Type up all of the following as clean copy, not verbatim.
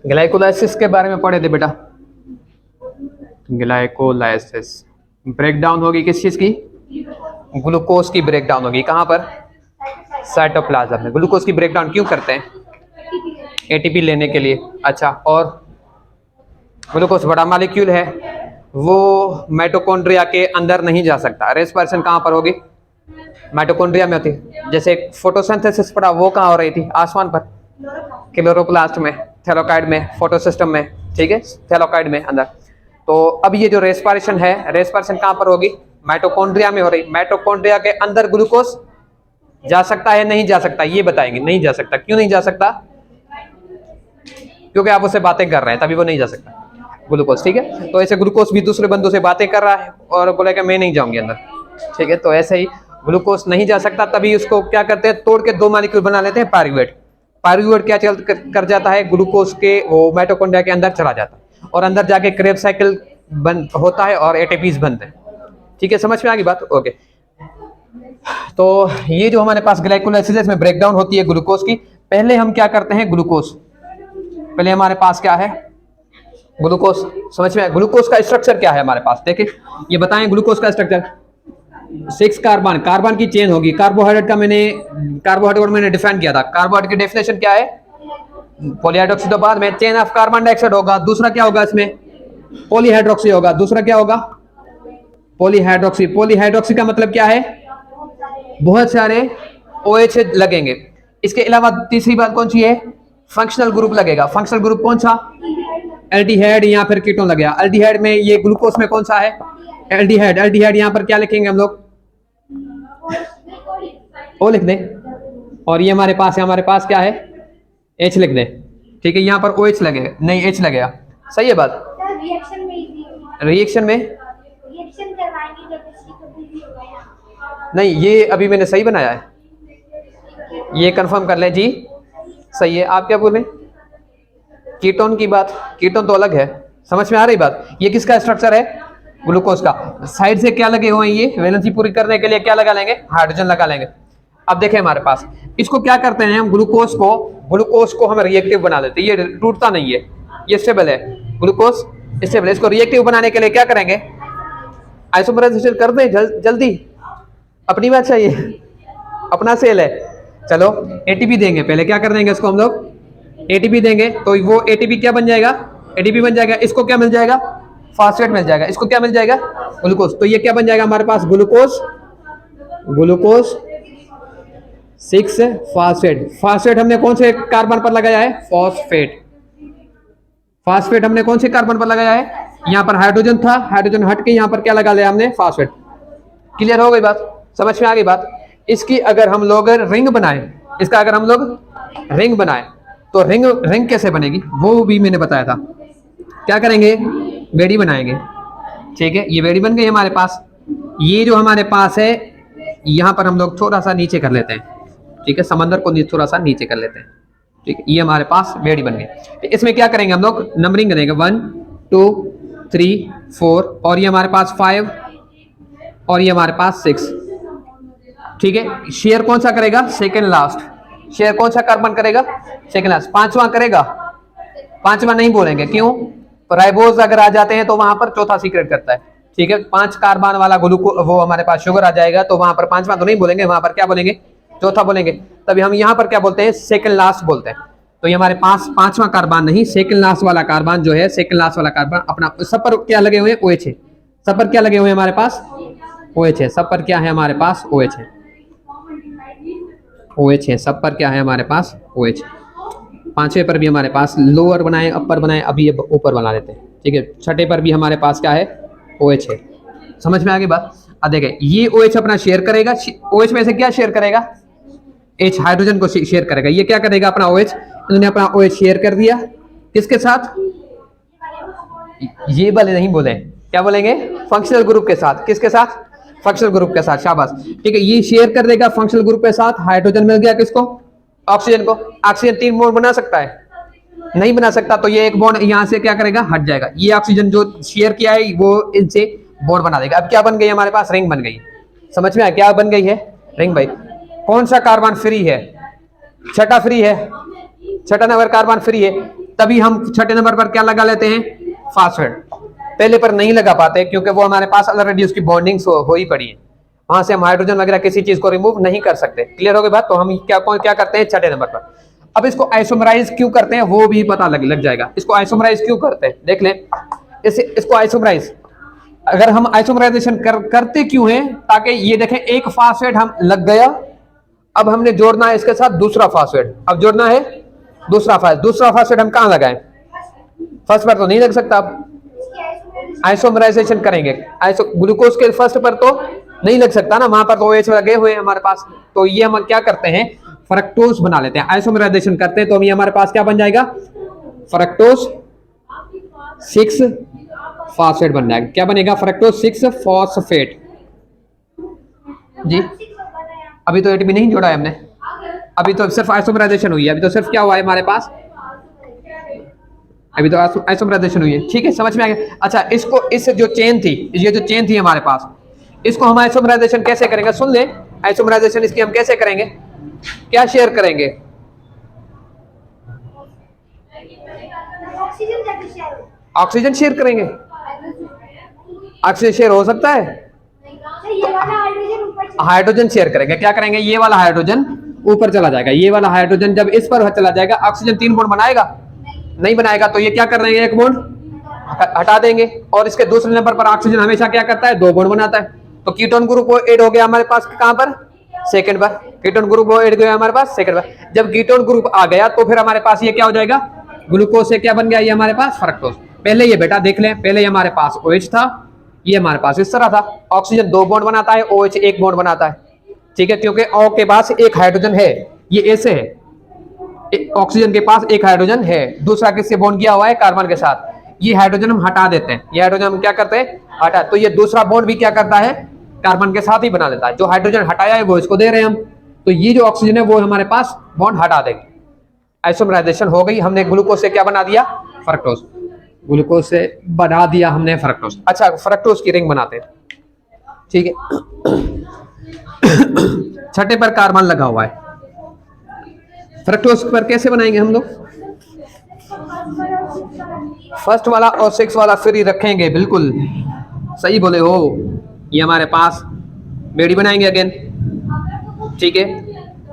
Glycolysis के बारे में पढ़े थे बेटा। ग्लाइकोलाइसिस ब्रेकडाउन होगी किस चीज की? ग्लूकोज की ब्रेकडाउन होगी। कहां पर? साइटोप्लाज्म में। ग्लूकोज की ब्रेकडाउन क्यों करते हैं? एटीपी लेने के लिए। अच्छा, और ग्लूकोज बड़ा मॉलिक्यूल है, वो माइटोकॉन्ड्रिया के अंदर नहीं जा सकता। रेस्पिरेशन कहां पर होगी? माइटोकॉन्ड्रिया में होती है। जैसे फोटोसिंथेसिस पढ़ा, वो कहां हो रही थी? आसमान पर, क्लोरोप्लास्ट में, थैलाकोइड में, फोटोसिस्टम में, ठीक है, थैलाकोइड में अंदर। तो अब ये जो रेस्पिरेशन है, रेस्पिरेशन कहां पर होगी? माइटोकॉन्ड्रिया में हो रही। माइटोकॉन्ड्रिया के अंदर ग्लूकोज जा सकता है नहीं जा सकता? ये बताएंगे। नहीं जा सकता। क्यों नहीं जा सकता? क्योंकि आप उससे बातें कर रहे हैं, तभी वो नहीं जा सकता ग्लूकोज, ठीक है। तो ऐसे ग्लूकोज भी दूसरे बंदों से बातें कर रहा है और बोलेगा मैं नहीं जाऊंगी अंदर, ठीक है। तो ऐसे ही ग्लूकोज नहीं जा सकता, तभी उसको क्या करते हैं, तोड़ के दो मॉलिक्यूल बना लेते हैं, पायरूवेट। पायरूवेट क्या कर जाता है, ग्लूकोज के वो माइटोकॉन्ड्रिया के अंदर चला जाता है और अंदर जाके क्रेब साइकिल बन होता है और एटीपीज बनते हैं, ठीक है। समझ में आ गई बात? ओके। तो ये जो हमारे पास ग्लाइकोलाइसिस में ब्रेकडाउन होती है ग्लूकोज की, पहले हम क्या करते हैं, ग्लूकोज पहले हमारे पास क्या है, ग्लूकोज। समझ में? ग्लूकोज का स्ट्रक्चर क्या है हमारे पास, देखिए ये बताएं। ग्लूकोज का स्ट्रक्चर 6 कार्बन, कार्बन की चेन होगी। कार्बोहाइड्रेट मैंने डिफाइन किया था। कार्बोहाइड्रेट की डेफिनेशन क्या है? पॉलीहाइड्रोक्सी तो बाद में, चेन ऑफ कार्बन डाइऑक्साइड होगा। दूसरा क्या होगा इसमें? पॉलीहाइड्रोक्सी होगा। दूसरा क्या होगा? पॉलीहाइड्रोक्सी। पॉलीहाइड्रोक्सी का मतलब क्या है? बहुत सारे OH लगेंगे। इसके अलावा तीसरी बात कौन सी है? फंक्शनल ग्रुप लगेगा। फंक्शनल ग्रुप कौन सा? एल्डिहाइड या फिर कीटोन लगेगा। एल्डिहाइड में ये ग्लूकोज में कौन सा है? एल्डिहाइड। एल्डिहाइड यहाँ पर क्या लिखेंगे हम लोग? O लिख दें। और ये हमारे पास क्या है? H लिख दें, ठीक है। यहाँ पर OH लगेगा, नहीं H लगेगा। सही है बात? रिएक्शन में नहीं, ये अभी मैंने सही बनाया है, ये कंफर्म कर लें जी। सही है। आप क्या बोले? कीटोन की बात, कीटोन तो अलग है। समझ में आ रही बात? ये किसका स्ट्रक्चर है? ग्लूकोज का। साइड से क्या लगे हुए हैं? ये वैलेंसी पूरी करने के लिए क्या लगा लेंगे? हाइड्रोजन लगा लेंगे। अब देखें हमारे पास, इसको क्या करते हैं हम, ग्लूकोज को हम रिएक्टिव बना देते हैं। ये टूटता नहीं है, ये स्टेबल है। ग्लूकोज स्टेबल है। इसको रिएक्टिव बनाने के लिए क्या करेंगे? आइसोमराइजेशन कर दें जल्दी। अपनी बात चाहिए, अपना सेल है। चलो एटीपी देंगे, पहले क्या कर देंगे इसको हम लोग? एटीपी देंगे। तो वो एटीपी क्या बन जाएगा? एटीपी बन जाएगा। इसको क्या मिल जाएगा? फास्फेट मिल जाएगा। इसको क्या मिल जाएगा? ग्लूकोज। तो ये क्या बन जाएगा हमारे पास? Glucose 6 phosphate. फास्फेट हमने कौन से कार्बन पर लगाया है? फॉस्फेट। फास्फेट हमने कौन से कार्बन पर लगाया है? यहाँ पर हाइड्रोजन था, हाइड्रोजन हट के यहाँ पर क्या लगा लिया हमने? फास्फेट। क्लियर हो गई बात? समझ में आ गई बात? इसकी अगर हम लोग रिंग बनाए, इसका अगर हम लोग रिंग बनाए तो रिंग कैसे बनेगी वो भी मैंने बताया था। क्या करेंगे? बेड़ी बनाएंगे, ठीक है। ये बेड़ी बन गई हमारे पास। ये जो हमारे पास है, यहाँ पर हम लोग थोड़ा सा नीचे कर लेते हैं, ठीक है। समंदर को थोड़ा सा नीचे कर लेते हैं, ठीक है। ये हमारे पास बेड़ी बन गई। इसमें क्या करेंगे हम लोग? नंबरिंग करेंगे 1 2 3 4, और ये हमारे पास 5, और ये हमारे पास 6, ठीक है। शेयर कौन सा करेगा? Second last. शेयर कौन सा कार्बन करेगा? Second last. पांचवा करेगा? पांचवा नहीं बोलेंगे, क्यों? राइबोज अगर आ जाते हैं तो वहां पर चौथा सीक्रेट करता है, ठीक है। 5 कार्बन वाला ग्लूकोज वो हमारे पास शुगर आ जाएगा, तो वहां पर पांचवा तो नहीं बोलेंगे, वहां पर क्या बोलेंगे? चौथा बोलेंगे। तभी हम यहाँ पर क्या बोलते हैं? सेकेंड लास्ट बोलते हैं। तो ये हमारे पास पांचवा कार्बन नहीं, सेकेंड लास्ट वाला कार्बन जो है, सेकेंड लास्ट वाला कार्बन अपना सब पर क्या लगे हुए हैं? OH है। सब पर क्या लगे हुए हैं हमारे पास? OH है। सब पर क्या है हमारे पास? OH है। OH है। सब पर क्या है हमारे पास? OH। पांचवें पर भी हमारे पास लोअर बनाए, अपर बनाए, अभी ये ऊपर बना लेते हैं, ठीक है। छठे पर भी हमारे पास क्या है? OH है। समझ में आ गई बात? अब देखें, ये OH अपना शेयर करेगा। OH में से क्या शेयर करेगा? H, हाइड्रोजन को शेयर करेगा। ये क्या करेगा? अपना OH, इन्होंने अपना OH शेयर कर दिया। किसके साथ? ये वाले नहीं बोले, क्या बोलेंगे? फंक्शनल ग्रुप के साथ। किसके साथ? फंक्शनल ग्रुप के साथ। शाबाश, ठीक है। ये शेयर कर देगा फंक्शनल ग्रुप के साथ। हाइड्रोजन मिल गया किसको? ऑक्सीजन को। ऑक्सीजन 3 बॉन्ड बना सकता है? नहीं बना सकता। तो ये एक बॉन्ड यहाँ से क्या करेगा? हट जाएगा। ये ऑक्सीजन जो शेयर किया है वो इनसे बॉन्ड बना देगा। अब क्या बन गई हमारे पास? रिंग बन गई। समझ में आया? क्या बन गई है? रिंग। भाई कौन सा कार्बन फ्री है? छठा फ्री है, छठा नंबर कार्बन फ्री है, तभी हम छठे नंबर पर क्या लगा लेते हैं, फास्फेट। पहले पर नहीं लगा पाते क्योंकि वो हमारे पास ऑलरेडी उसकी बॉन्डिंग हो ही पड़ी है, वहां से हम हाइड्रोजन वगैरह किसी चीज को रिमूव नहीं कर सकते। क्लियर हो गई बात। तो हम क्या करते हैं छठे नंबर पर। अब इसको आइसोमराइज क्यों करते हैं वो भी पता लग जाएगा। इसको आइसोमराइज क्यों करते हैं देख लें। इसको आइसोमराइज, अगर हम आइसोमराइजेशन करते क्यों हैं, ताकि ये देखें एक फास्फेट हम लग गया, अब हमने जोड़ना है इसके साथ दूसरा फास्फेट। अब जोड़ना है दूसरा फास्फेट हम कहां लगाएं, फर्स्ट पर तो नहीं लग सकता। अब आइसोमराइजेशन करेंगे, ग्लूकोज के फर्स्ट पर तो नहीं लग सकता ना, वहां पर तो OH लगे हुए हैं हमारे पास। तो ये हम क्या करते हैं, फ्रक्टोज बना लेते हैं। आइसोमराइजेशन करते हैं तो ये हमारे पास क्या बन जाएगा, फ्रक्टोज 6 फास्फेट बन जाएगा। क्या बनेगा, फ्रक्टोज 6 फॉस्फेट जी। अभी तो ATP नहीं जोड़ा है हमने, अभी तो सिर्फ आइसोमराइजेशन हुई है। अभी तो सिर्फ क्या हुआ है हमारे पास, अभी तो आइसोमराइजेशन हुई है। ठीक है, समझ में आ गया। अच्छा, इसको इस जो चेन थी, ये जो चेन थी हमारे पास, इसको हम आइसोमराइजेशन कैसे करेंगे, सुन ले। आइसोमराइजेशन इसकी हम कैसे करेंगे, क्या शेयर करेंगे, ऑक्सीजन शेयर करेंगे। ऑक्सीजन शेयर हो सकता है, हाइड्रोजन शेयर करेंगे। क्या करेंगे, ये वाला हाइड्रोजन ऊपर चला जाएगा, ये वाला हाइड्रोजन जब इस पर चला जाएगा, ऑक्सीजन 3 बॉन्ड बनाएगा, नहीं बनाएगा। तो ये क्या कर रहे हैं, एक बॉन्ड हटा देंगे। और इसके दूसरे नंबर पर ऑक्सीजन हमेशा क्या करता है, 2 बॉन्ड बनाता है। तो कीटोन ग्रुप वो ऐड हो गया हमारे पास कहां पर, सेकंड पर। कीटोन ग्रुप वो ऐड गया हमारे पास सेकंड पर। जब कीटोन ग्रुप आ गया तो फिर हमारे पास ये क्या हो जाएगा, ग्लूकोज से क्या बन गया, ये हमारे पास फ्रक्टोज। पहले ये बेटा देख लें, पहले हमारे पास OH था, ये हमारे पास इस तरह था। ऑक्सीजन 2 बॉन्ड बनाता है, OH 1 बॉन्ड बनाता है। ठीक है, क्योंकि O के पास एक हाइड्रोजन है, ये ऐसे है, ऑक्सीजन के पास एक हाइड्रोजन है, दूसरा किससे बॉन्ड किया हुआ है, कार्बन के साथ। ये हाइड्रोजन हम हटा देते हैं, ये हाइड्रोजन हम क्या करते हैं, हटा। तो ये दूसरा बॉन्ड भी क्या करता है, कार्बन के साथ ही बना देता है। जो हाइड्रोजन हटाया है वो इसको दे रहे हैं हम, तो ये जो ऑक्सीजन है वो हमारे पास बॉन्ड हटा देंगे। आइसोमराइजेशन हो गई, हमने ग्लूकोज से क्या बना दिया, फ्रक्टोज। ग्लूकोज से बना दिया हमने फ्रक्टोज। अच्छा, फ्रक्टोज की रिंग बनाते हैं। ठीक है, छठे पर कार्बन लगा हुआ है, फ्रक्टोज पर कैसे बनाएंगे हम लोग, फर्स्ट वाला और 6 वाला फ्री रखेंगे, बिल्कुल सही बोले हो। ये हमारे पास बेड़ी बनाएंगे अगेन। ठीक है,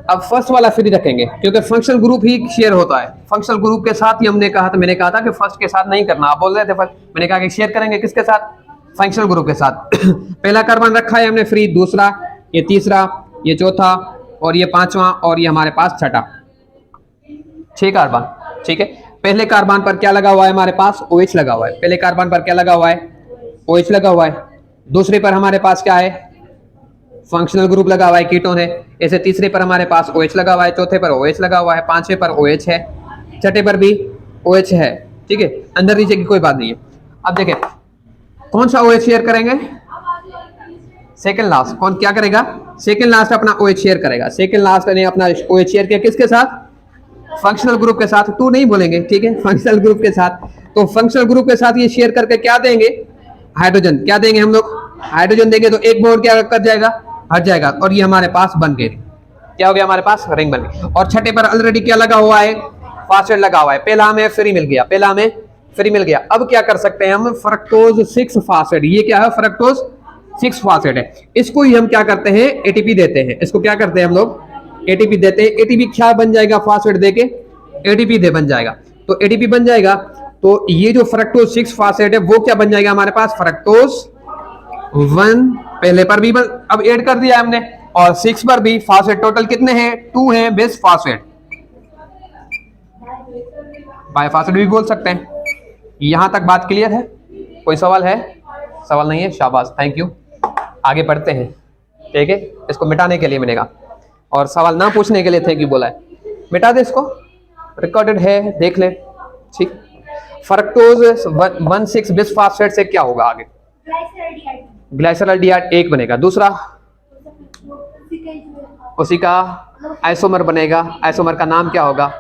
अब फर्स्ट वाला फ्री रखेंगे क्योंकि फंक्शनल ग्रुप ही शेयर होता है। फंक्शनल ग्रुप के साथ ही हमने कहा था, मैंने कहा था कि फर्स्ट के साथ नहीं करना, आप बोल रहे थे फर्स्ट, मैंने कहा कि शेयर करेंगे किसके साथ, फंक्शनल ग्रुप के साथ। पहला कार्बन रखा है हमने फ्री, दूसरा, ये तीसरा, ये चौथा, और ये पांचवा, और ये हमारे पास छठा, 6 कार्बन। ठीक है, पहले कार्बन पर क्या लगा हुआ है हमारे पास, OH लगा हुआ है। पहले कार्बन पर क्या लगा हुआ है, OH लगा हुआ है। दूसरे पर हमारे पास क्या है, फंक्शनल ग्रुप लगा हुआ है, कीटोन है। ऐसे तीसरे पर हमारे पास OH लगा हुआ है, चौथे पर OH लगा हुआ है, पांचवे पर OH है, छठे पर भी OH है। ठीक है, अंदर नीचे की कोई बात नहीं है। अब देखें कौन सा OH शेयर करेंगे, सेकंड लास्ट। कौन क्या करेगा, सेकंड लास्ट अपना OH शेयर करेगा। सेकंड लास्ट ने अपना OH शेयर किया किसके साथ, फंक्शनल ग्रुप के साथ। टू नहीं बोलेंगे, ठीक है, फंक्शनल ग्रुप के साथ। तो फंक्शनल ग्रुप के साथ ये शेयर करके क्या देंगे, हाइड्रोजन। क्या देंगे हम लोग, हाइड्रोजन देंगे। तो एक बॉन्ड क्या कर जाएगा, हट जाएगा, और ये हमारे पास बन गए, क्या हो गया हमारे पास, रिंग बन गई। और छठे पर ऑलरेडी क्या लगा हुआ है, फास्फेट लगा हुआ है। पहला हमें फ्री मिल गया, पहला हमें फ्री मिल गया। अब क्या कर सकते हैं हम, फ्रक्टोज 6 फास्फेट, ये क्या है, फ्रक्टोज 6 फास्फेट है। इसको ही हम क्या करते हैं, ATP देते हैं। इसको क्या करते हैं हम लोग, ATP देते हैं। ATP क्या बन जाएगा, फास्फेट देके ATP दे बन जाएगा। तो ATP बन जाएगा, तो ये जो फ्रक्टोज 6 फास्फेट है वो क्या बन जाएगा हमारे पास, फ्रक्टोज 1 पहले पर भी अब ऐड कर दिया हमने, और 6 पर भी फास्फेट। टोटल कितने हैं, 2 हैं बेस फास्फेट, बायफास्फेट भी बोल सकते हैं। यहां तक बात क्लियर है, कोई सवाल है, सवाल नहीं है, शाबाश, थैंक यू। आगे बढ़ते हैं। ठीक है, इसको मिटाने के लिए मैंने कहा, और सवाल ना पूछने के लिए थैंक यू बोला है। मिटा दे इसको, रिकॉर्डेड है, देख ले। ठीक, फ्रक्टोज 1,6 बिसफॉस्फेट से क्या होगा आगे, ग्लाइसरॉल्डिहाइड 1 बनेगा। दूसरा उसी का आइसोमर बनेगा। आइसोमर का नाम क्या होगा,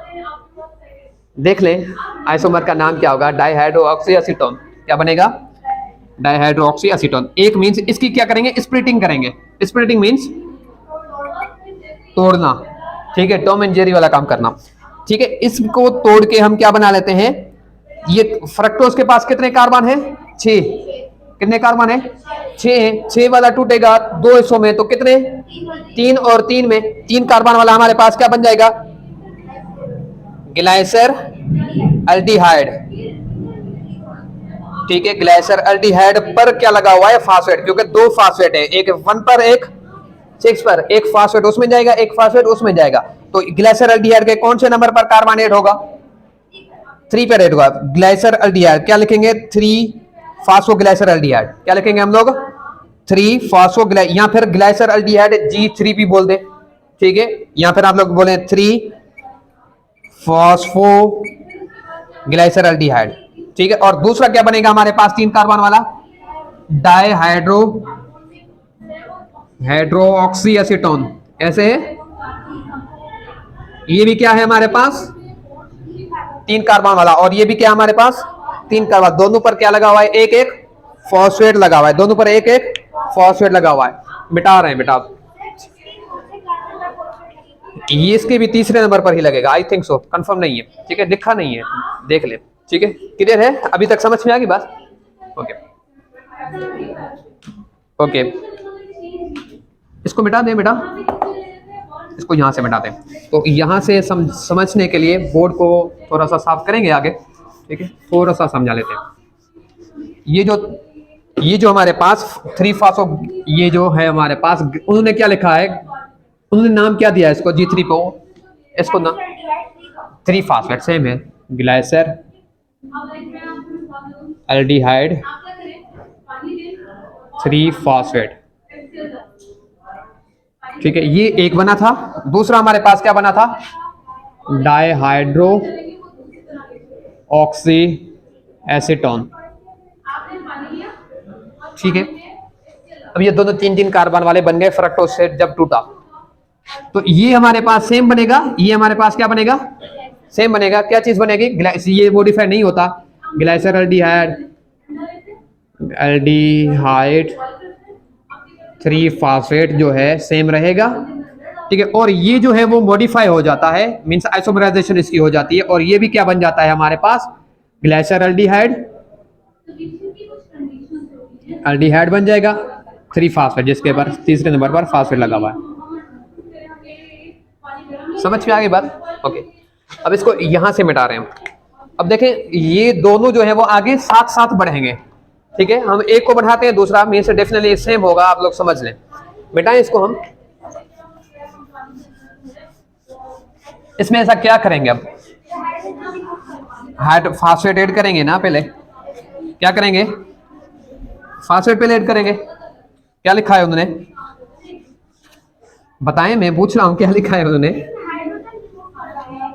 देख लें, आइसोमर का नाम क्या होगा, डाइहाइड्रोऑक्सी एसीटोन। क्या बनेगा, डाइहाइड्रोऑक्सी एसीटोन। एक मींस इसकी क्या करेंगे, स्प्लिटिंग करेंगे। स्प्लिटिंग मींस तोड़ना। ठीक है, टॉम एंड जेरी वाला काम करना। ठीक है, इसको तोड़ के हम क्या बना लेते हैं, ये फ्रक्टोज के पास कितने कार्बन है, 6, कितने कार्बन है, 6 है, 6 वाला टूटेगा 2 हिस्सों में, तो कितने, 3 और 3 में 3 कार्बन वाला हमारे पास क्या बन जाएगा, ग्लाइसर अल्डिहाइड। ठीक है, ग्लाइसर अल्डिहाइड पर क्या लगा हुआ है, फास्फेट, क्योंकि 2 फास्फेट है, एक 1 पर एक 6 पर, एक फास्फेट उसमें जाएगा, एक फास्फेट उसमें जाएगा, तो ग्लाइसर अल्डिहाइड के कौन से नंबर पर कार्बन ऐड होगा, 3 पर ऐड होगा। ग्लाइसर अल्डिहाइड क्या लिखेंगे, 3 फास्फोग्लाइसर अल्डिहाइड, क्या लिखेंगे हम लोग, 3 फास्फोग्लाइ, या फिर ग्लाइसर अल्डिहाइड G3P बोल दे, ठीक है, या फिर आप लोग बोले 3 फास्फोग्लाइसर अल्डिहाइड, ठीक है। और दूसरा क्या बनेगा हमारे पास 3 कार्बन वाला, डाइहाइड्रो हाइड्रोक्सी एसीटोन, ऐसे है, ये भी क्या है हमारे पास 3 कार्बन वाला, और ये भी क्या हमारे पास 3 कार्बन, दोनों पर क्या लगा हुआ है, एक एक फॉस्फेट लगा हुआ है, दोनों पर एक एक फॉस्फेट लगा हुआ है, मिटा रहे हैं बेटा, ये इसके भी तीसरे नंबर पर ही लगेगा, आई थिंक सो, कंफर्म नहीं है, ठीक है, लिखा नहीं है, देख ले, ठीक है, क्लियर है, अभी तक समझ में आ गई बात, ओके ओके, इसको मिटा दें बेटा, इसको यहां से मिटा दें, तो यहां से समझने के लिए बोर्ड को थोड़ा सा साफ करेंगे आगे, ठीक है, थोड़ा सा समझा लेते हैं, ये जो हमारे पास 3 फास्फो, ये जो है हमारे पास, उन्होंने क्या लिखा है, उन्होंने नाम क्या दिया है इसको, G3 को, इसको ना 3 फास्फेट सेम है, ग्लाइसर अल्डिहाइड 3 फास्फेट, ठीक है, ये एक बना था, दूसरा हमारे पास क्या बना था, डाइहाइड्रो ऑक्सी एसीटोन, ठीक है। अब ये दोनों 3 कार्बन वाले बन गए फ्रक्टोज से जब टूटा, तो ये हमारे पास सेम बनेगा, ये हमारे पास क्या बनेगा, सेम बनेगा, क्या चीज बनेगी, ये मॉडिफाई नहीं होता, ग्लाइसर अल्डिहाइड 3 फास्फेट जो है सेम रहेगा, ठीक है, और ये जो है वो मॉडिफाई हो जाता है, मींस आइसोमराइजेशन इसकी हो जाती है, और ये भी क्या बन जाता है हमारे पास, ग्लाइसर अल्डिहाइड बन जाएगा 3 फास्फेट, जिसके पर तीसरे नंबर पर फास्फेट लगा हुआ है, समझ में आ गई बात, ओके। अब इसको यहां से मिटा रहे हैं, अब देखें ये दोनों जो है वो आगे साथ साथ बढ़ेंगे, ठीक है, हम एक को बढ़ाते हैं, दूसरा मीन से डेफिनेटली सेम होगा, आप लोग समझ लें, मिटाएं इसको हम, इसमें ऐसा क्या करेंगे, अब फास्फेट ऐड करेंगे ना, पहले क्या करेंगे, फास्फेट पहले ऐड करेंगे, क्या लिखा है उन्होंने, बताएं, मैं पूछ रहा हूं क्या लिखा है उन्होंने,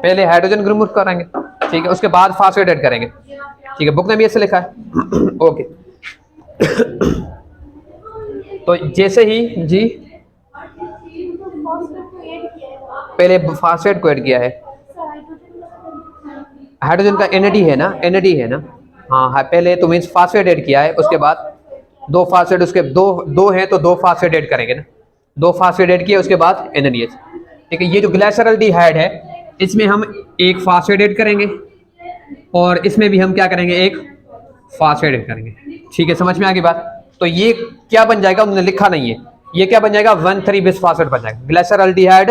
पहले हाइड्रोजन रिमूव करेंगे, ठीक है, उसके बाद फास्फेट ऐड करेंगे, ठीक है, बुक में भी ऐसे लिखा है, ओके। तो जैसे ही जी पहले फास्फेट को ऐड किया है, हाइड्रोजन का एनएडी है ना, एनएडी है ना, हाँ, पहले तो मींस फास्फेट ऐड किया है, उसके बाद 2 फास्फेट, उसके दो हैं तो 2 फास्फेट ऐड करेंगे ना, 2 फास्फेट ऐड किया, उसके बाद NaDH, ठीक है। ये जो ग्लाइसर अल्डिहाइड है, इसमें हम एक फास्फेट ऐड करेंगे, और इसमें भी हम क्या करेंगे, एक फास्फेट ऐड करेंगे, ठीक है, समझ में आ गई बात। तो ये क्या बन जाएगा, उन्होंने लिखा नहीं है, ये क्या बन जाएगा, 1,3 बिस फास्फेट बन जाएगा, ग्लाइसर अल्डिहाइड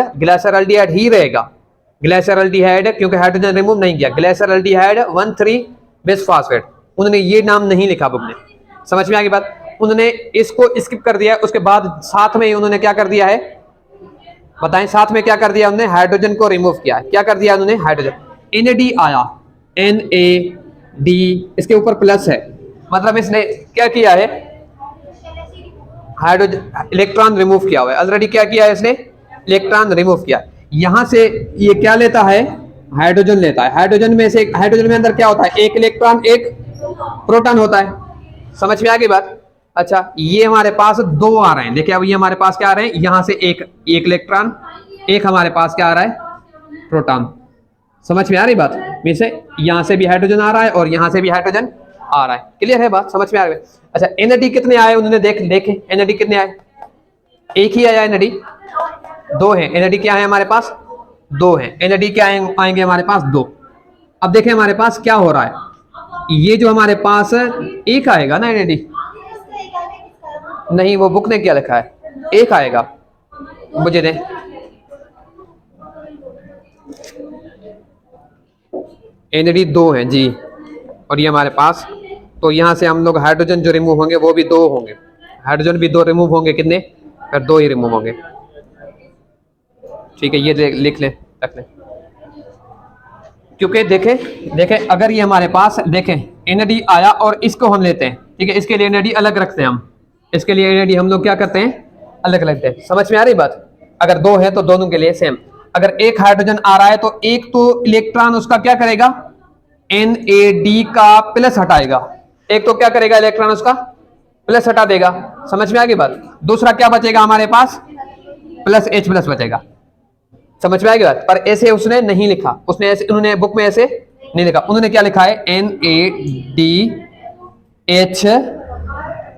ही रहेगा, ग्लाइसर अल्डिहाइड, क्योंकि हाइड्रोजन रिमूव नहीं किया, ग्लाइसर अल्डिहाइड 1,3 बिस फास्फेट, उन्होंने ये नाम नहीं लिखा बुक में, समझ में आ गई बात, उन्होंने इसको स्किप कर दिया, उसके बाद साथ में ही उन्होंने क्या कर दिया है, बताएं, साथ में क्या कर दिया उन्होंने, हाइड्रोजन को रिमूव किया, क्या कर दिया उन्होंने, हाइड्रोजन, NAD आया, NAD इसके ऊपर प्लस है, मतलब इसने क्या किया है, हाइड्रोजन इलेक्ट्रॉन रिमूव किया हुआ है, ऑलरेडी क्या किया है इसने, इलेक्ट्रॉन रिमूव किया, यहां से ये क्या लेता है, हाइड्रोजन लेता है, हाइड्रोजन में से, हाइड्रोजन में अंदर क्या होता है, एक इलेक्ट्रॉन एक प्रोटॉन होता है, समझ में आ गई बात। अच्छा, ये हमारे पास 2 आ रहे हैं, देखिए अब ये हमारे पास क्या आ रहे हैं, यहां से एक इलेक्ट्रॉन, एक हमारे पास क्या आ रहा है, प्रोटॉन, समझ में आ रही बात, मीन से यहां से भी हाइड्रोजन आ रहा है और यहां से भी हाइड्रोजन आ रहा है, क्लियर है बात, समझ में आ रही है। अच्छा, NAD कितने आए उन्होंने देखे NAD कितने आए, एक ही आया NAD, 2 है, NAD क्या है हमारे पास, दो है, एनएडी क्या आएंगे हमारे पास? दो। अब देखें हमारे पास क्या हो रहा है, ये जो हमारे पास एक आएगा ना एनएडी, नहीं वो बुक ने क्या लिखा है, एक आएगा, मुझे दें। एनएडी दो है जी, और ये हमारे पास, तो यहाँ से हम लोग हाइड्रोजन जो रिमूव होंगे वो भी दो होंगे, हाइड्रोजन भी दो रिमूव होंगे, कितने? फिर दो ही रिमूव होंगे। ठीक है, ये लिख लें, रख लें, क्योंकि देखें अगर ये हमारे पास देखें एनएडी आया और इसको हम लेते हैं, ठीक है, इसके लिए एनएडी अलग रखते हैं हम, इसके लिए एनएडी हम लोग क्या करते हैं? अलग रखते हैं। समझ में आ रही बात? अगर दो है तो दोनों के लिए सेम। अगर एक हाइड्रोजन आ रहा है तो एक तो इलेक्ट्रॉन उसका क्या करेगा? एनएडी का प्लस हटाएगा, एक तो क्या करेगा? इलेक्ट्रॉन उसका प्लस हटा देगा। समझ में आ गई बात? दूसरा क्या बचेगा हमारे पास? प्लस H प्लस बचेगा। समझ में आ गई बात? पर ऐसे उसने नहीं लिखा, उसने ऐसे, उन्होंने बुक में ऐसे नहीं लिखा, उन्होंने क्या लिखा है? NaDH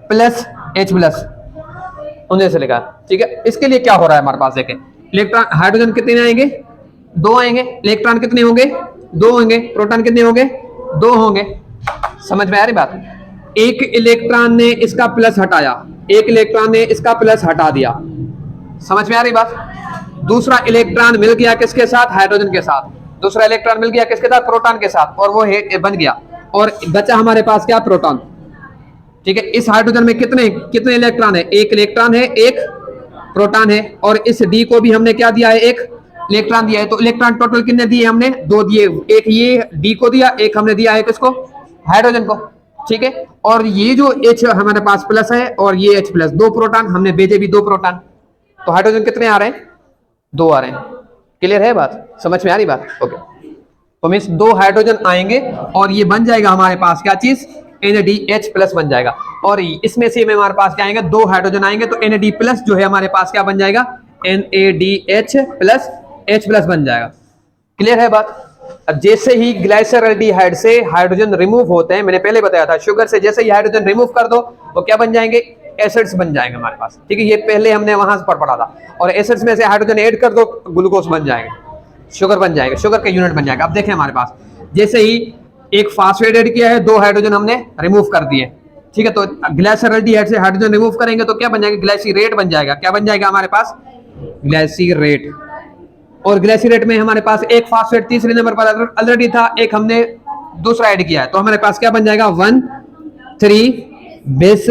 प्लस H प्लस, उन्होंने ऐसे लिखा। ठीक है, इसके लिए क्या हो रहा है हमारे पास? देखें इलेक्ट्रॉन, हाइड्रोजन कितने आएंगे? दो आएंगे। इलेक्ट्रॉन कितने होंगे? दो होंगे। प्रोटॉन कितने होंगे? दो होंगे। समझ में आ रही बात? एक इलेक्ट्रॉन ने इसका प्लस हटाया, एक इलेक्ट्रॉन ने इसका प्लस हटा दिया। समझ में आ रही बात? दूसरा इलेक्ट्रॉन मिल गया किसके साथ? हाइड्रोजन के साथ। दूसरा इलेक्ट्रॉन मिल गया किसके साथ? प्रोटॉन के साथ, और वो बन गया, और बचा हमारे पास क्या? प्रोटॉन। ठीक है, इस हाइड्रोजन में कितने इलेक्ट्रॉन है? एक इलेक्ट्रॉन है, एक प्रोटॉन है, और इस डी को भी हमने क्या दिया है? एक इलेक्ट्रॉन दिया है। तो इलेक्ट्रॉन टोटल कितने दिए हमने? दो दिए, एक ये डी को दिया, एक हमने दिया है किसको? हाइड्रोजन को। ठीक है, और ये जो H हमारे पास प्लस है और ये H प्लस, दो प्रोटॉन हमने भेजे भी, दो प्रोटॉन। तो हाइड्रोजन कितने आ रहे हैं? दो आ रहे हैं। क्लियर है बात? समझ में आ रही बात? ओके, तो मीन्स दो हाइड्रोजन आएंगे और ये बन जाएगा हमारे पास क्या चीज? NaDH प्लस बन जाएगा। और इसमें से हमारे पास क्या आएंगे? दो हाइड्रोजन आएंगे, तो Na प्लस जो है हमारे पास क्या बन जाएगा? NaDH प्लस H प्लस बन जाएगा। क्लियर है बात? अब जैसे ही ग्लाइसरल्डिहाइड से हाइड्रोजन रिमूव होते हैं, मैंने पहले बताया था, शुगर से जैसे ही हाइड्रोजन रिमूव कर दो वो क्या बन जाएंगे? एसिड्स बन जाएंगे हमारे पास। ठीक है, ये पहले हमने वहां पर पढ़ा था। और एसिड्स में से हाइड्रोजन ऐड कर दो, ग्लूकोज बन जाएगा, शुगर बन जाएगा, शुगर का यूनिट बन जाएगा। अब देखें हमारे पास जैसे ही एक फास्फेट ऐड किया है, दो हाइड्रोजन हमने रिमूव कर दिए। ठीक है, तो ग्लाइसरल्डिहाइड से हाइड्रोजन रिमूव करेंगे तो क्या बन जाएगा? ग्लाइसीरेट बन जाएगा। क्या बन जाएगा हमारे पास? ग्लाइसीरेट। और ग्लाइसीरेट में हमारे पास एक फास्फेट तीसरे नंबर पर ऑलरेडी था, एक हमने दूसरा ऐड किया है, तो हमारे पास क्या बन जाएगा? 1,3 बिस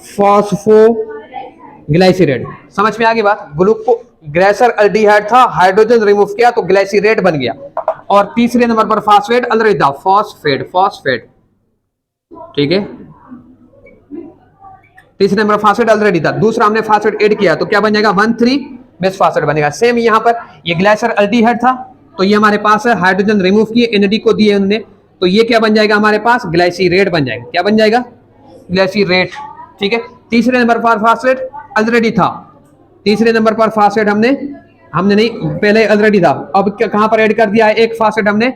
फॉस्फो ग्लाइसीरेट। समझ में आ गई बात? ग्लाइसरल्डिहाइड था, हाइड्रोजन रिमूव किया तो ग्लाइसीरेट बन गया, और तीसरे नंबर पर फास्फेट ऑलरेडी था, फॉस्फेट। ठीक है, तीसरे नंबर फास्फेट ऑलरेडी था, दूसरा हमने फास्फेट ऐड किया तो क्या बन जाएगा? 1,3 बिस फास्फेट बनेगा। सेम यहाँ पर ये ग्लाइसरल्डिहाइड था, तो ये हमारे पास है, हाइड्रोजन रिमूव किए, NAD को दिए उन्होंने, तो ये क्या बन जाएगा हमारे पास? ग्लाइसीरेट बन जाएगा। क्या बन जाएगा? ग्लाइसीरेट। ठीक है, तीसरे नंबर पर फास्फेट ऑलरेडी था, तीसरे नंबर पर फास्फेट हमने नहीं, पहले ऑलरेडी था, अब कहां पर ऐड कर दिया है? एक फास्फेट हमने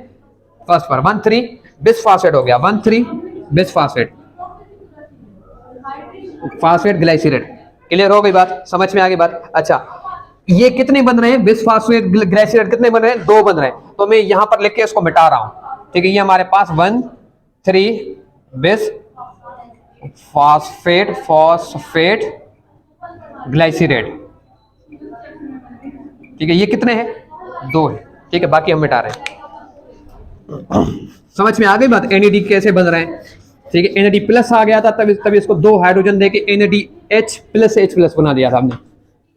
फर्स्ट पर, 1,3 बिस फास्फेट हो गया, 1,3 बिस फास्फेट ग्लाइसीरेट। क्लियर हो गई बात? समझ में आ गई बात? अच्छा, ये कितने बन रहे हैं? बिस फास्फेट ग्लाइसीरेट कितने बन रहे हैं? दो बन रहे हैं, तो मैं यहां पर लिख के इसको मिटा रहा हूं। ठीक है, ये हमारे पास 1,3 बिस फॉस्फेट ग्लाइसीरेट। ठीक है, ये कितने हैं? दो है। ठीक है, बाकी हम मिटा रहे हैं। समझ में आ गई बात? NAD कैसे बन रहे हैं? ठीक है, NAD प्लस आ गया था, तभी इसको दो हाइड्रोजन देके NADH प्लस H प्लस बना दिया था हमने।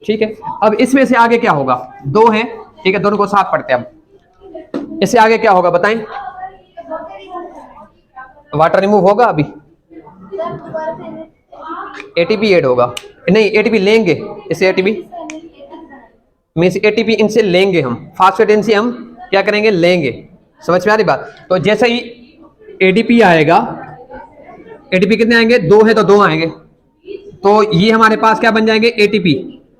ठीक है, अब इसमें से आगे क्या होगा? दो हैं, ठीक है, दोनों को साथ पढ़ते हैं। अब इससे आगे क्या होगा बताएं? वाटर रिमूव होगा, अभी ATP ऐड होगा, नहीं ATP लेंगे, इसे ATP मीन्स ATP इनसे लेंगे हम, फास्फेट इनसे हम क्या करेंगे? लेंगे। समझ में आ रही बात? तो जैसे ही ADP आएगा, ATP कितने आएंगे? दो है तो दो आएंगे, तो ये हमारे पास क्या बन जाएंगे? ATP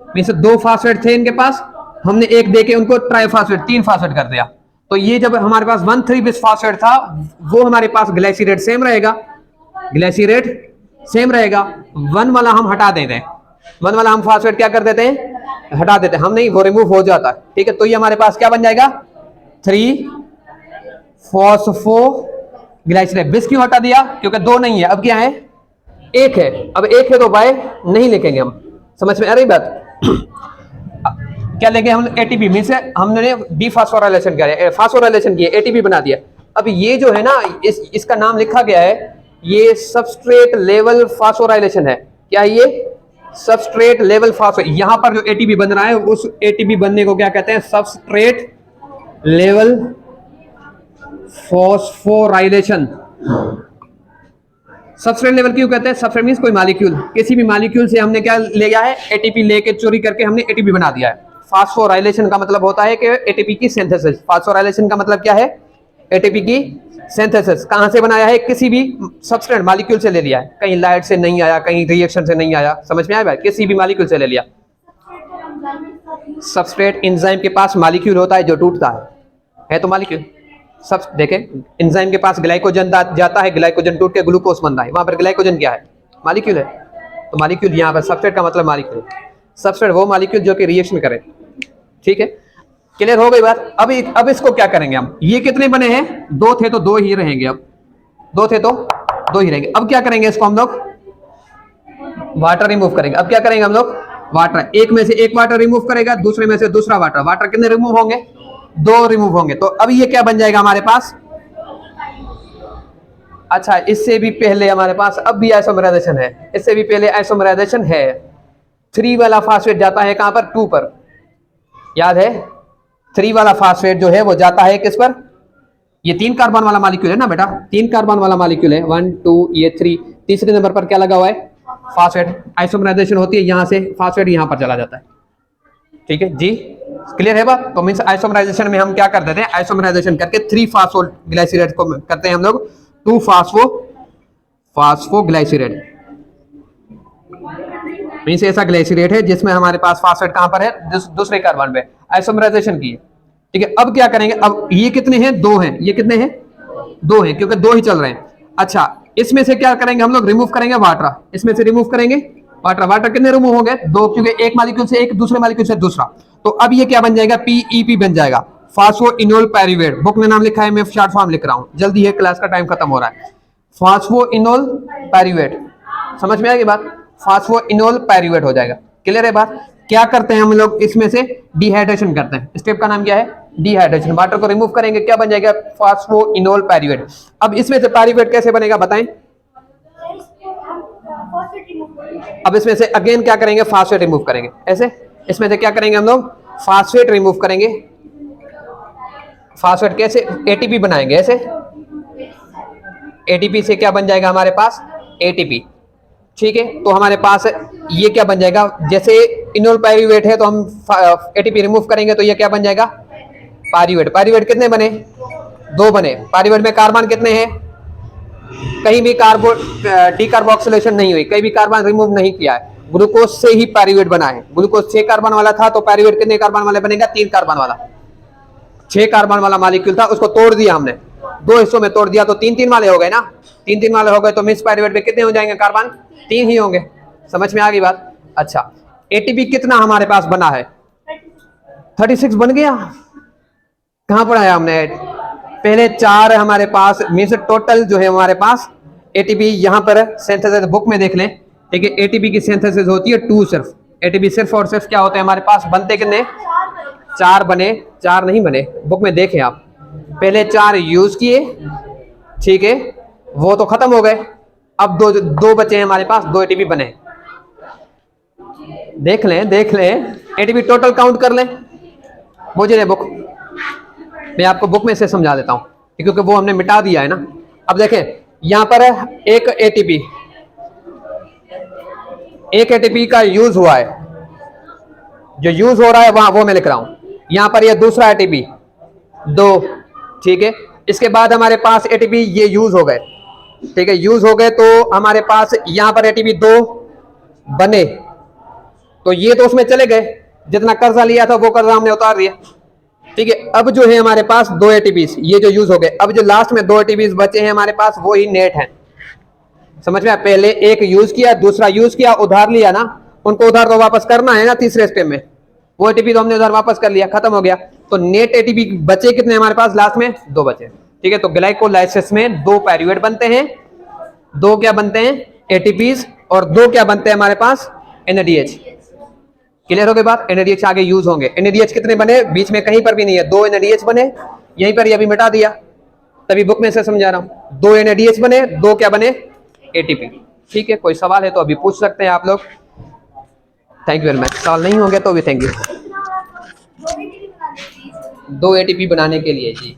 मीन्स दो फास्फेट थे इनके पास, हमने एक देके उनको ट्राइफास्फेट, 3 फास्फेट कर दिया। तो ये जब हमारे पास 1,3 बिस फास्फेट था, वो हमारे पास ग्लाइसीरेट सेम रहेगा, ग्लाइसीरेट सेम रहेगा। 1 वाला हम हटा देते हैं, 1 वाला हम फास्फेट क्या कर देते हैं? हटा देते हैं हम, नहीं वो रिमूव हो जाता है, ठीक है। तो ये हमारे पास क्या बन जाएगा 3 फॉस्फोग्लाइसरेट। बिस क्यों हटा दिया, क्योंकि 2 नहीं है, अब क्या है 1 है। अब 1 है तो बाय नहीं लिखेंगे हम, समझ में आ रही बात। क्या लेंगे हम एटीपी, मीन से हमने डीफॉस्फोराइलेशन किया, फास्फोराइलेशन किया, एटीपी बना दिया। अब ये जो है ना इसका नाम लिखा गया है, ये सबस्ट्रेट लेवल फास्फोराइलेशन है। क्या है ये, सबस्ट्रेट लेवल फास्फो। यहां पर जो एटीपी बन रहा है उस एटीपी बनने को क्या कहते हैं, substrate level phosphorylation. Substrate level क्यों कहते हैं, सबस्ट्रेट मींस कोई मॉलिक्यूल, किसी भी मॉलिक्यूल से हमने क्या ले गया है, एटीपी लेके चोरी करके हमने एटीपी बना दिया है। फास्फोराइलेशन का मतलब होता है कि एटीपी की सिंथेसिस। फास्फोराइलेशन का मतलब क्या है, एटीपी की सिंथेसिस। कहां से बनाया है, किसी भी सबस्ट्रेट मॉलिक्यूल से ले लिया है, कहीं लाइट से नहीं आया, कहीं रिएक्शन से नहीं आया, समझ में आया भाई, किसी भी मॉलिक्यूल से ले लिया। सबस्ट्रेट एंजाइम के पास मॉलिक्यूल होता है जो टूटता है तो मॉलिक्यूल। सब देखें, एंजाइम के पास ग्लाइकोजन जाता है, ग्लाइकोजन टूट के ग्लूकोज बनता है, वहां पर ग्लाइकोजन क्या है, मॉलिक्यूल है। तो मॉलिक्यूल यहाँ पर सबस्ट्रेट का मतलब मॉलिक्यूल। सबस्ट्रेट वो मॉलिक्यूल जो कि रिएक्शन करे, ठीक है। क्लियर हो गई बात। अब इसको क्या करेंगे हम, ये कितने बने हैं, 2 थे तो 2 ही रहेंगे, अब 2 थे तो 2 ही रहेंगे। अब क्या करेंगे, इसको हम लोग वाटर रिमूव करेंगे। अब क्या करेंगे हम लोग, वाटर, एक में से एक वाटर रिमूव करेगा, दूसरे में से दूसरा वाटर। वाटर कितने रिमूव होंगे, 2 रिमूव होंगे। तो अब ये क्या बन जाएगा हमारे पास, अच्छा इससे भी पहले हमारे पास अब भी आइसोमराइजेशन है, इससे भी पहले आइसोमराइजेशन है। 3 वाला फास्फेट जाता है कहां पर, 2 पर, याद है 3 वाला फास्फेट जो है वो जाता है किस पर, ये 3 कार्बन वाला मॉलिक्यूल है ना बेटा, 3 कार्बन वाला मॉलिक्यूल है, 1 2 ये 3, तीसरे नंबर पर क्या लगा हुआ है, फास्फेट। आइसोमराइजेशन होती है, यहां से फास्फेट यहां पर चला जाता है, ठीक है जी। क्लियर है बात। तो मींस आइसोमराइजेशन में हम क्या कर देते हैं, आइसोमराइजेशन करके 3 फास्फोग्लाइसरेट को करते हैं हम लोग 2 फास्फोग्लाइसरेट। मींस ऐसा ग्लाइसरेट है जिसमें हमारे पास फास्फेट कहां पर है, दूसरे कार्बन पे, आइसोमराइजेशन की है, ठीक है। अब क्या करेंगे, अब ये कितने हैं, 2 हैं, ये कितने हैं, 2 हैं, क्योंकि 2 ही चल रहे हैं। अच्छा इसमें से क्या करेंगे हम लोग, रिमूव करेंगे वाटर, इसमें से रिमूव करेंगे वाटर। वाटर कितने रिमूव होंगे, 2, क्योंकि एक मॉलिक्यूल से एक, दूसरे मॉलिक्यूल से दूसरा। तो अब ये क्या बन जाएगा, पीईपी बन जाएगा, फास्फोइनोल पैरिवेट। बुक में नाम लिखा है, मैं शॉर्ट फॉर्म लिख रहा हूं, जल्दी है, क्लास का टाइम खत्म हो रहा है। फास्फोइनोल पैरिवेट, समझ में आएगी बात, फास्फोइनोल पैरिवेट हो जाएगा। क्लियर है बात। क्या करते हैं हम लोग, इसमें से डिहाइड्रेशन करते हैं, स्टेप का नाम क्या है, डिहाइड्रेशन। वाटर को रिमूव करेंगे, क्या बन जाएगा, फास्फोइनोल पैरिवेट। अब इसमें से पैरिवेट कैसे बनेगा बताएं, अब इसमें से अगेन क्या करेंगे, फास्फेट रिमूव करेंगे, ऐसे इसमें से क्या करेंगे हम लोग, फास्फेट रिमूव करेंगे। फास्फेट कैसे, एटीपी बनाएंगे, ऐसे एटीपी से क्या बन जाएगा हमारे पास, एटीपी, ठीक है। तो हमारे पास ये क्या बन जाएगा, जैसे इनोल पायरुवेट है तो हम एटीपी रिमूव करेंगे तो ये क्या बन जाएगा, पायरुवेट। पायरुवेट कितने बने, 2 बने। पायरुवेट में कार्बन कितने हैं, कहीं भी डीकार्बोक्सिलेशन नहीं हुई, कहीं भी कार्बन रिमूव नहीं किया है, ग्लूकोज से ही पायरुवेट बना है। ग्लूकोज 6 कार्बन वाला था तो पायरुवेट कितने कार्बन वाले बनेगा, 3 कार्बन वाला। 6 कार्बन वाला मॉलिक्यूल था, उसको तोड़ दिया हमने, 2 हिस्सों में तोड़ दिया तो 3-3 वाले हो गए ना, 3-3 वाले हो गए तो मिक्स पायरुवेट में कितने हो जाएंगे कार्बन, 3 ही होंगे। समझ में आ गई बात। अच्छा एटीपी कितना हमारे पास बना है, 36 बन गया। कहां पढ़ाया हमने, पहले 4 हमारे पास, मीन्स टोटल जो है हमारे पास एटीपी यहां पर सिंथेसिस बुक में देख लें, ठीक है। एटीपी की सिंथेसिस होती है 2 सिर्फ, एटीपी सिर्फ और सिर्फ क्या होते हैं हमारे पास, बनते कितने, 4 बने, 4 नहीं बने, बुक में देखें आप, पहले 4 यूज किए, ठीक है, वो तो खत्म हो गए, अब दो बचे हैं हमारे पास, 2 एटीपी बने। देख लें एटीपी टोटल काउंट कर लें, मुझे बुक, मैं आपको बुक में से समझा देता हूं क्योंकि वो हमने मिटा दिया है ना। अब देखें यहां पर एक एटीपी का यूज हुआ है, जो यूज हो रहा है वहां वो मैं लिख रहा हूं, यहां पर ये दूसरा एटीपी 2, ठीक है। इसके बाद हमारे पास एटीपी ये यूज हो गए, ठीक है, यूज हो गए तो हमारे पास यहां पर एटीपी 2 बने, तो ये तो उसमें चले गए, जितना कर्जा लिया था वो कर्जा हमने उतार दिया, ठीक है। अब जो है हमारे पास 2 एटीपीज ये जो यूज हो गए, अब जो लास्ट में 2 एटीपीज बचे हैं हमारे पास वो ही नेट है। समझ में, पहले एक यूज किया, दूसरा यूज किया, उधार लिया ना, उनको उधार तो वापस करना है ना तीसरे स्टेप में, वो एटीपी तो हमने उधर वापस कर लिया, खत्म हो गया। तो नेट एटीपी बचे कितने हमारे पास लास्ट में? 2 बचे। ठीक है, तो ग्लाइकोलाइसिस में 2 पायरुवेट बनते हैं, 2 क्या बनते हैं? एटीपीज, और 2 क्या बनते हैं हमारे पास? एनएडीएच। क्लियर हो गई बात? एनएडीएच आगे यूज होंगे। एनएडीएच कितने बने? बीच में कहीं पर भी नहीं है, 2 एनएडीएच बने, यहीं पर ये अभी मिटा दिया, तभी बुक में से समझा रहा हूं। 2 एनएडीएच बने, 2 क्या बने? एटीपी। ठीक है, कोई सवाल है तो अभी पूछ सकते हैं आप लोग। Thank you very much. सवाल नहीं होंगे तो भी थैंक यू। 2 एटीपी बनाने के लिए जी।